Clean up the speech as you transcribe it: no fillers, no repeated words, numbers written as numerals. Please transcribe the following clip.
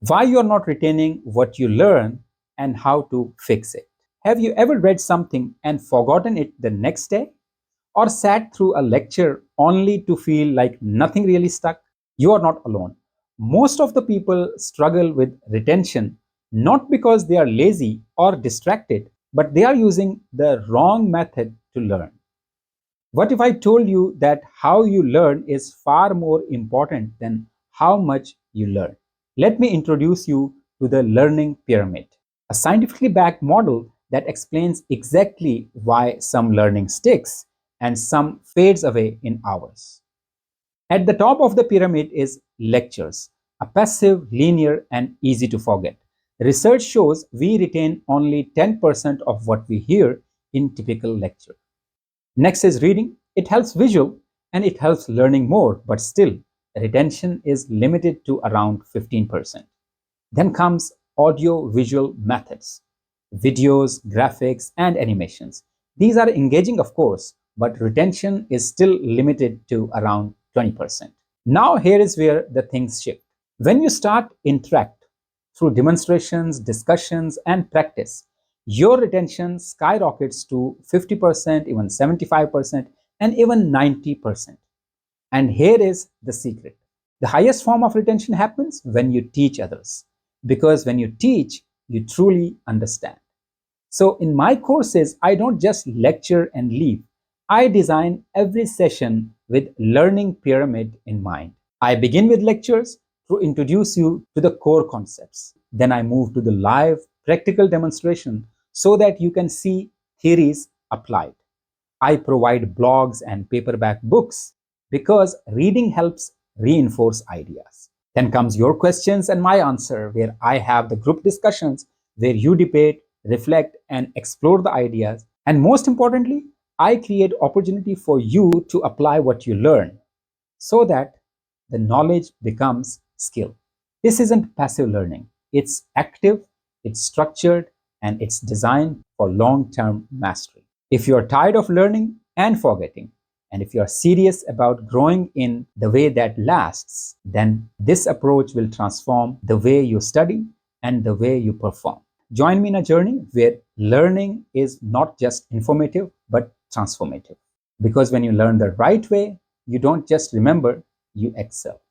why you're not retaining what you learn, and how to fix it. Have you ever read something and forgotten it the next day? Or sat through a lecture only to feel like nothing really stuck? You are not alone. Most of the people struggle with retention not because they are lazy or distracted, but they are using the wrong method to learn. What if I told you that how you learn is far more important than how much you learn? Let me introduce you to the learning pyramid, a scientifically backed model that explains exactly why some learning sticks and some fades away in hours. At the top of the pyramid is lectures, a passive, linear, and easy to forget. Research shows we retain only 10% of what we hear in typical lecture. Next is reading. It helps visual and it helps learning more, but still, retention is limited to around 15%. Then comes audio visual methods, videos, graphics, and animations. These are engaging, of course, but retention is still limited to around 20%. Now, here is where the things shift. When you start interact through demonstrations, discussions, and practice, your retention skyrockets to 50%, even 75%, and even 90%. And here is the secret. The highest form of retention happens when you teach others, because when you teach, you truly understand. So in my courses, I don't just lecture and leave. I design every session with learning pyramid in mind. I begin with lectures to introduce you to the core concepts. Then I move to the live practical demonstration so that you can see theories applied. I provide blogs and paperback books because reading helps reinforce ideas. Then comes your questions and my answer, where I have the group discussions where you debate, reflect, and explore the ideas. And most importantly, I create opportunity for you to apply what you learn so that the knowledge becomes skill. This isn't passive learning, it's active, it's structured, and it's designed for long term mastery. If you're tired of learning and forgetting, and if you're serious about growing in the way that lasts, then this approach will transform the way you study and the way you perform. Join me in a journey where learning is not just informative but transformative. Because when you learn the right way, you don't just remember, you excel.